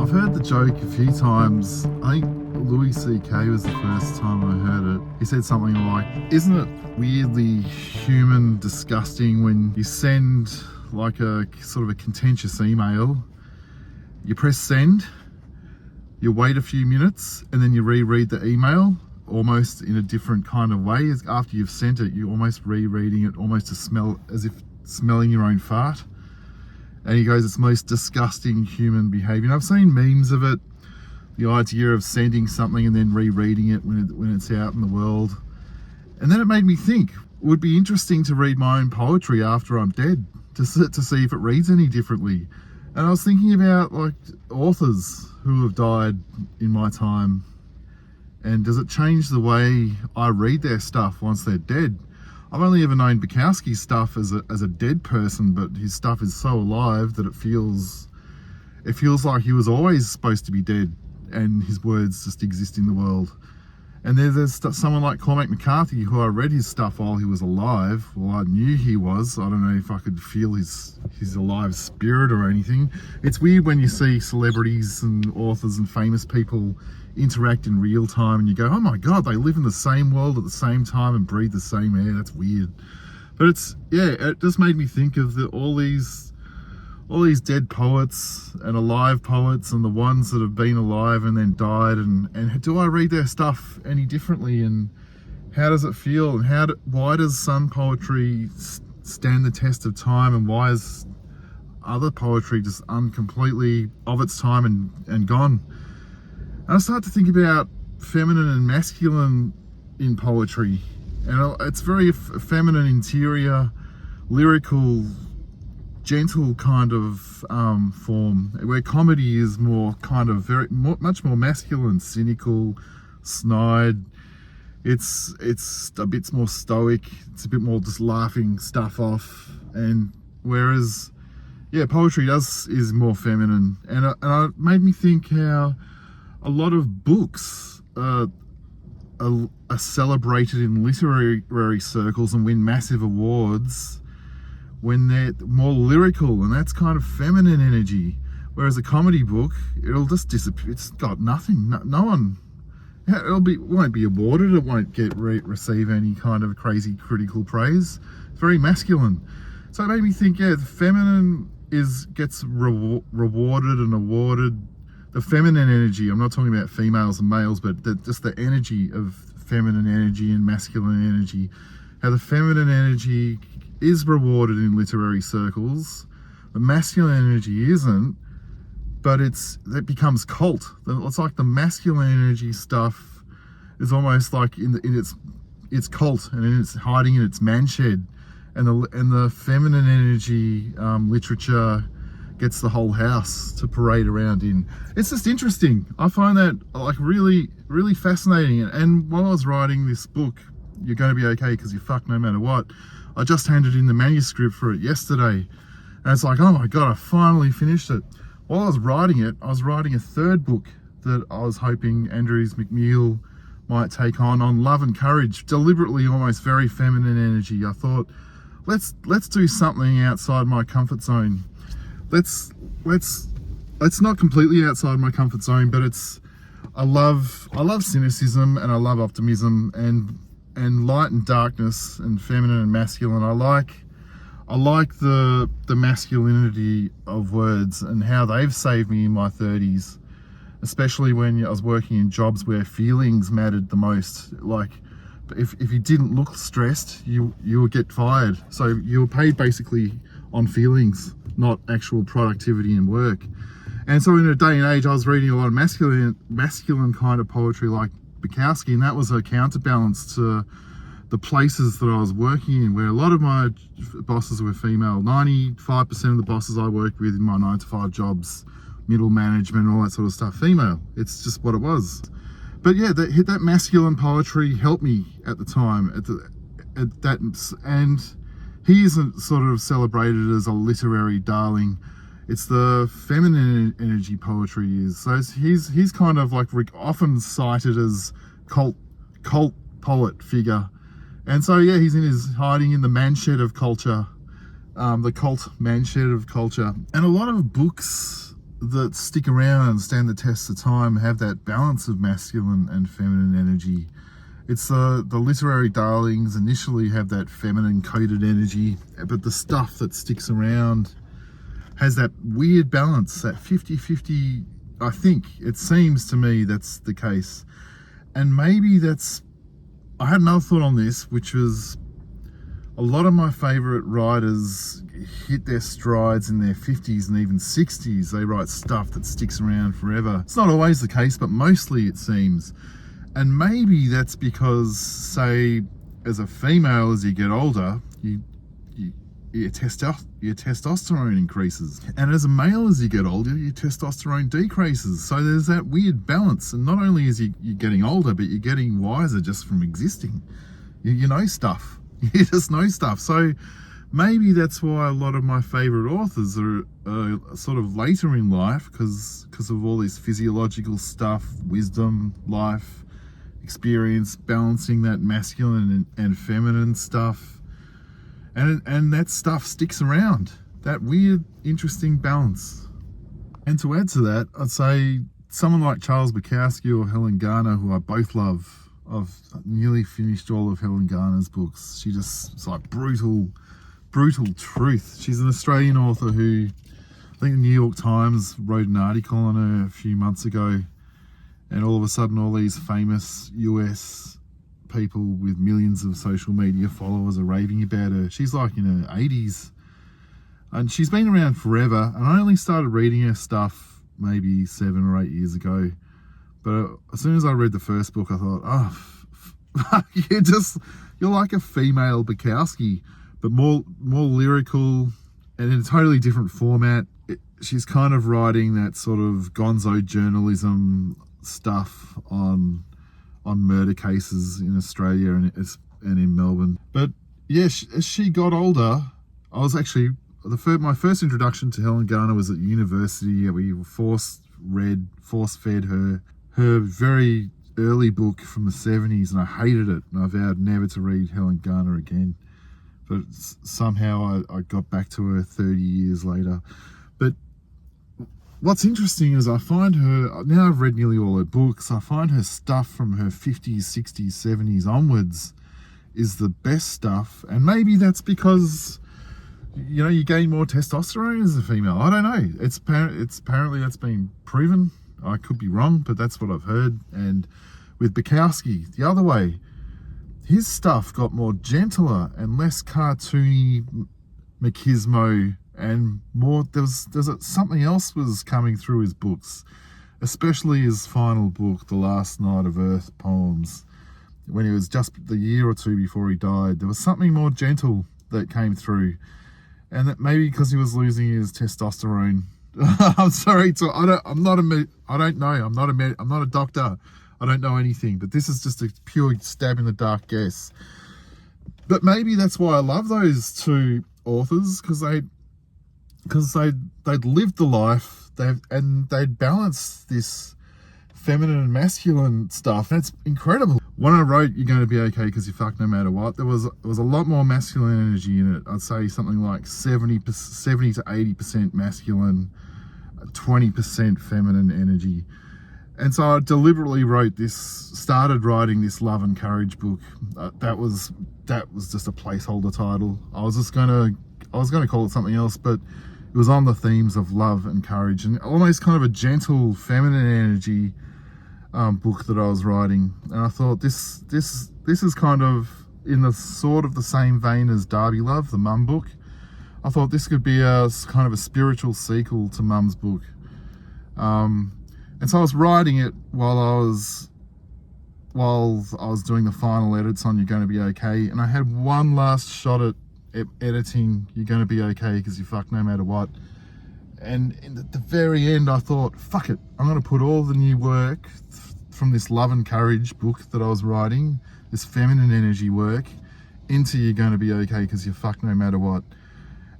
I've heard the joke a few times. I think Louis C.K. was the first time I heard it. He said something like, isn't it weirdly human disgusting when you send like a sort of a contentious email, you press send, you wait a few minutes, and then you reread the email almost in a different kind of way. After you've sent it, you're almost rereading it almost as if smelling your own fart. And he goes, it's most disgusting human behavior. And I've seen memes of it, the idea of sending something and then rereading it when it's out in the world. And then it made me think, it would be interesting to read my own poetry after I'm dead, to see if it reads any differently. And I was thinking about like authors who have died in my time, and does it change the way I read their stuff once they're dead? I've only ever known Bukowski's stuff as a dead person, but his stuff is so alive that it feels like he was always supposed to be dead and his words just exist in the world. And there's someone like Cormac McCarthy, who I read his stuff while he was alive. Well, I knew he was. I don't know if I could feel his alive spirit or anything. It's weird when you see celebrities and authors and famous people interact in real time and you go, oh my God, they live in the same world at the same time and breathe the same air. That's weird. But it just made me think of all these dead poets and alive poets and the ones that have been alive and then died, and do I read their stuff any differently, and how does it feel, and why does some poetry stand the test of time, and why is other poetry just completely of its time and gone? And I start to think about feminine and masculine in poetry, and it's very feminine, interior, lyrical, gentle kind of form, where comedy is more kind of much more masculine, cynical, snide. It's a bit more stoic. It's a bit more just laughing stuff off, and whereas poetry is more feminine, and it made me think how a lot of books are celebrated in literary circles and win massive awards when they're more lyrical, and that's kind of feminine energy. Whereas a comedy book, it'll just disappear. It's got nothing. No one. Won't be awarded. It won't receive any kind of crazy critical praise. It's very masculine. So it made me think, the feminine gets rewarded and awarded. The feminine energy. I'm not talking about females and males, but just the energy of feminine energy and masculine energy. How the feminine energy is rewarded in literary circles, the masculine energy isn't, but it becomes cult. It's like the masculine energy stuff is almost like in its cult, and it's hiding in its man shed, and the feminine energy literature gets the whole house to parade around in. It's just interesting. I find that like really, really fascinating. And while I was writing this book, You're Going to Be Okay Because You're Fucked No Matter What, I just handed in the manuscript for it yesterday, and it's like, oh my God, I finally finished it. While I was writing it, I was writing a third book that I was hoping Andrews McMeel might take on love and courage, deliberately almost very feminine energy. I thought, let's do something outside my comfort zone. It's not completely outside my comfort zone, but I love cynicism, and I love optimism, and light and darkness, and feminine and masculine. I like the masculinity of words and how they've saved me in my 30s, especially when I was working in jobs where feelings mattered the most. Like if you didn't look stressed, you would get fired. So you were paid basically on feelings, not actual productivity and work. And so in a day and age, I was reading a lot of masculine kind of poetry like Bukowski, and that was a counterbalance to the places that I was working in, where a lot of my bosses were female. 95% of the bosses I worked with in my 9-to-5 jobs, middle management, all that sort of stuff, female. It's just what it was. But that masculine poetry helped me at the time. And he isn't sort of celebrated as a literary darling. It's the feminine energy poetry is. So he's kind of like often cited as cult poet figure. And so he's hiding in the man shed of culture, the cult man shed of culture. And a lot of books that stick around and stand the test of time, have that balance of masculine and feminine energy. It's the literary darlings initially have that feminine coded energy, but the stuff that sticks around has that weird balance, that 50-50. I think it seems to me that's the case. And maybe I had another thought on this, which was a lot of my favorite writers hit their strides in their 50s and even 60s. They write stuff that sticks around forever. It's not always the case, but mostly it seems. And maybe that's because, say, as a female, as you get older, your testosterone increases. And as a male, as you get older, your testosterone decreases. So there's that weird balance. And not only is you're getting older, but you're getting wiser just from existing. You know stuff. You just know stuff. So maybe that's why a lot of my favorite authors are sort of later in life, because of all this physiological stuff, wisdom, life, experience, balancing that masculine and feminine stuff. And that stuff sticks around, that weird, interesting balance. And to add to that, I'd say someone like Charles Bukowski or Helen Garner, who I both love. I've nearly finished all of Helen Garner's books. It's like brutal truth. She's an Australian author who, I think the New York Times wrote an article on her a few months ago, and all of a sudden all these famous US people with millions of social media followers are raving about her. She's like in her 80s and she's been around forever, and I only started reading her stuff maybe 7 or 8 years ago. But as soon as I read the first book, I thought, oh, you're like a female Bukowski, but more lyrical and in a totally different format. She's kind of writing that sort of gonzo journalism stuff on murder cases in Australia and in Melbourne. But yeah, as she got older, I was actually, my first introduction to Helen Garner was at university. We force-fed her very early book from the 70s, and I hated it, and I vowed never to read Helen Garner again. But somehow I got back to her 30 years later. But what's interesting is I find her, now I've read nearly all her books, I find her stuff from her 50s, 60s, 70s onwards is the best stuff. And maybe that's because, you gain more testosterone as a female. I don't know. It's apparently that's been proven. I could be wrong, but that's what I've heard. And with Bukowski, the other way, his stuff got more gentler and less cartoony machismo, and more, something else was coming through his books, especially his final book, The Last Night of Earth Poems, when he was just the year or two before he died. There was something more gentle that came through, and that maybe because he was losing his testosterone. I'm sorry, I'm not a doctor. I don't know anything, but this is just a pure stab in the dark guess. But maybe that's why I love those two authors, because they'd lived the life, they'd balanced this feminine and masculine stuff. That's incredible. When I wrote You're Going to Be Okay Because You Fuck No Matter What, there was a lot more masculine energy in it. I'd say something like 70 to 80% masculine, 20% feminine energy. And so I deliberately started writing this love and courage book. That was just a placeholder title. I was going to call it something else, but it was on the themes of love and courage, and almost kind of a gentle feminine energy book that I was writing. And I thought this is kind of in the sort of the same vein as Darby Love, the Mum book. I thought this could be a kind of a spiritual sequel to Mum's book. And so I was writing it while I was doing the final edits on You're Going to Be Okay, and I had one last shot at editing You're Going to Be Okay Because You Fuck No Matter What. And at the very end, I thought, fuck it, I'm going to put all the new work from this love and courage book that I was writing, this feminine energy work, into You're Going to Be Okay Because You Fuck No Matter What.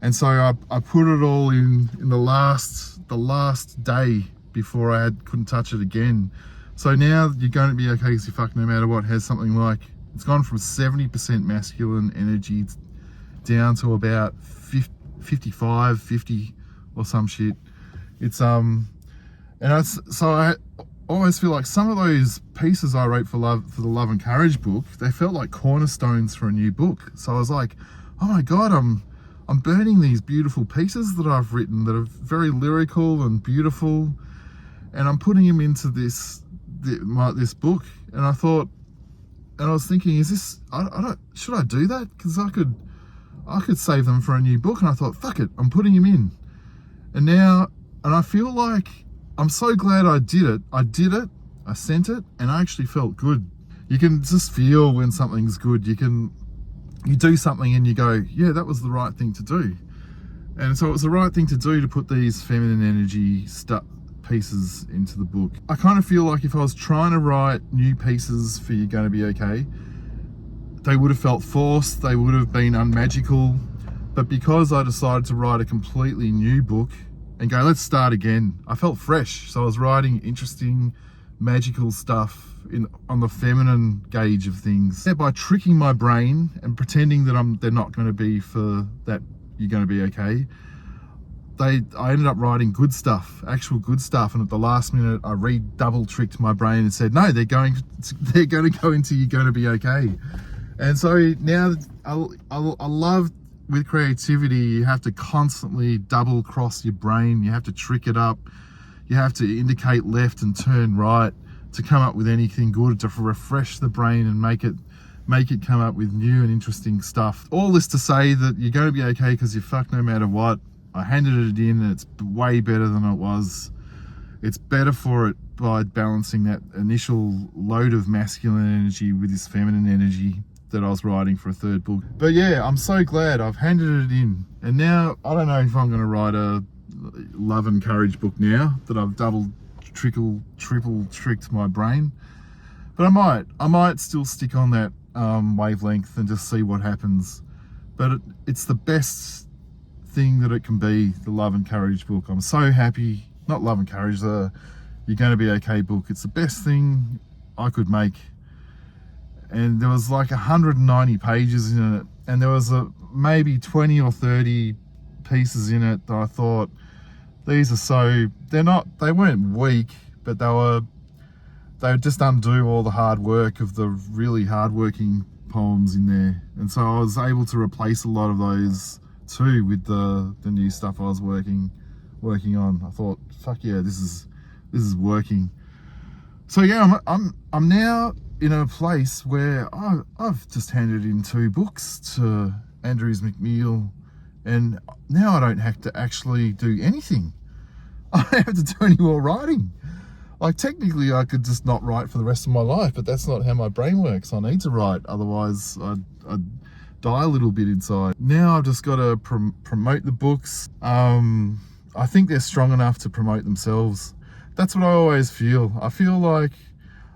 And so I put it all in the last day before I couldn't touch it again. So now You're Going to Be Okay Because You Fuck No Matter What has something like, it's gone from 70% masculine energy down to about 55, 50 or some shit. It's so I always feel like some of those pieces I wrote for the Love and Courage book, they felt like cornerstones for a new book. So I was like, oh my God, I'm burning these beautiful pieces that I've written that are very lyrical and beautiful, and I'm putting them into this book. And I thought, and I was thinking, is this, should I do that? Because I could save them for a new book. And I thought, fuck it, I'm putting them in. And I feel like I'm so glad I did it. I sent it, and I actually felt good. You can just feel when something's good. You do something and you go, yeah, that was the right thing to do. And so it was the right thing to do to put these feminine energy pieces into the book. I kind of feel like if I was trying to write new pieces for You're Gonna Be Okay, they would have felt forced, they would have been unmagical. But because I decided to write a completely new book and go, let's start again, I felt fresh. So I was writing interesting, magical stuff on the feminine gauge of things. Yeah, by tricking my brain and pretending that they're not going to be for that You're Going to Be Okay, I ended up writing good stuff, actual good stuff. And at the last minute, I double tricked my brain and said, no, they're going to go into You're Going to Be Okay. And so now I love, with creativity, you have to constantly double cross your brain. You have to trick it up. You have to indicate left and turn right to come up with anything good, to refresh the brain and make it come up with new and interesting stuff. All this to say that You're Going to Be Okay because you fuck no matter what. I handed it in and it's way better than it was. It's better for it by balancing that initial load of masculine energy with this feminine energy that I was writing for a third book. But yeah, I'm so glad I've handed it in. And now I don't know if I'm going to write a Love and Courage book now that I've triple tricked my brain. But I might still stick on that wavelength and just see what happens. But it's the best thing that it can be, the Love and Courage book. I'm so happy. Not Love and Courage, the You're Going to Be Okay book. It's the best thing I could make. And there was like 190 pages in it, and there was maybe 20 or 30 pieces in it that I thought, these are they weren't weak, but they would just undo all the hard work of the really hard-working poems in there. And so I was able to replace a lot of those too with the new stuff I was working on. I thought, fuck yeah, this is working. So yeah, I'm now in a place where I've just handed in 2 books to Andrews McMeel, and now I don't have to actually do anything. I don't have to do any more writing. Like, technically I could just not write for the rest of my life, but that's not how my brain works. I need to write, otherwise I'd die a little bit inside. Now I've just got to promote the books. I think they're strong enough to promote themselves. That's what I always feel. I feel like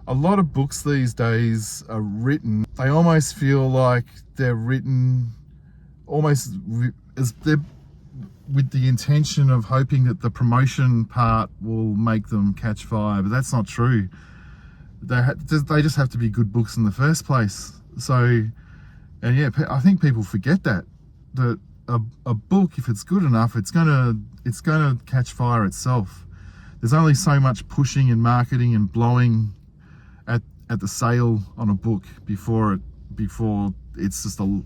a lot of books these days are written, they almost feel like they're written almost as they're with the intention of hoping that the promotion part will make them catch fire, but that's not true. They just have to be good books in the first place. So, and yeah, I think people forget that a book, if it's good enough, it's gonna catch fire itself. There's only so much pushing and marketing and blowing at the sale on a book before it's just a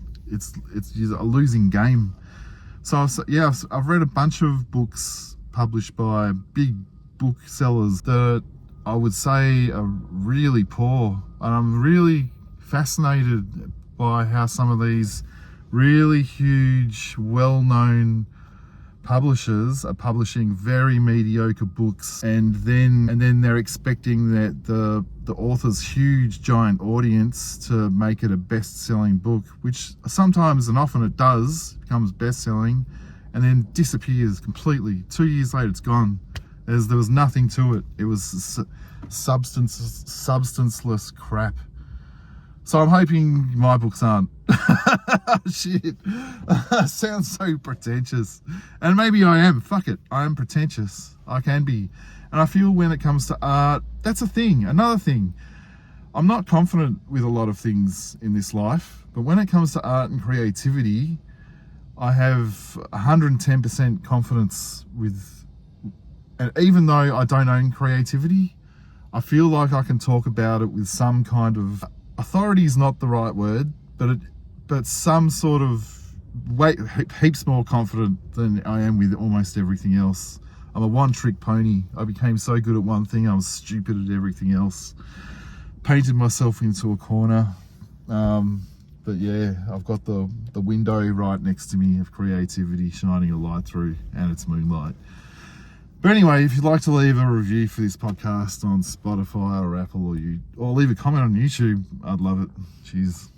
losing game. So I've read a bunch of books published by big booksellers that I would say are really poor, and I'm really fascinated by how some of these really huge, well-known publishers are publishing very mediocre books, and then they're expecting that the author's huge giant audience to make it a best-selling book, which sometimes and often it does, becomes best-selling and then disappears completely. 2 years later it's gone. There was nothing to it. It was substanceless crap. So I'm hoping my books aren't. Shit. Sounds so pretentious. And maybe I am. Fuck it. I am pretentious. I can be. And I feel when it comes to art, that's a thing. Another thing. I'm not confident with a lot of things in this life, but when it comes to art and creativity, I have 110% confidence with And even though I don't own creativity, I feel like I can talk about it with some kind of authority is not the right word, but some sort of weight, heaps more confident than I am with almost everything else. I'm a one-trick pony. I became so good at one thing, I was stupid at everything else. Painted myself into a corner. But yeah, I've got the window right next to me of creativity shining a light through, and it's moonlight. But anyway, if you'd like to leave a review for this podcast on Spotify or Apple or leave a comment on YouTube, I'd love it. Cheers.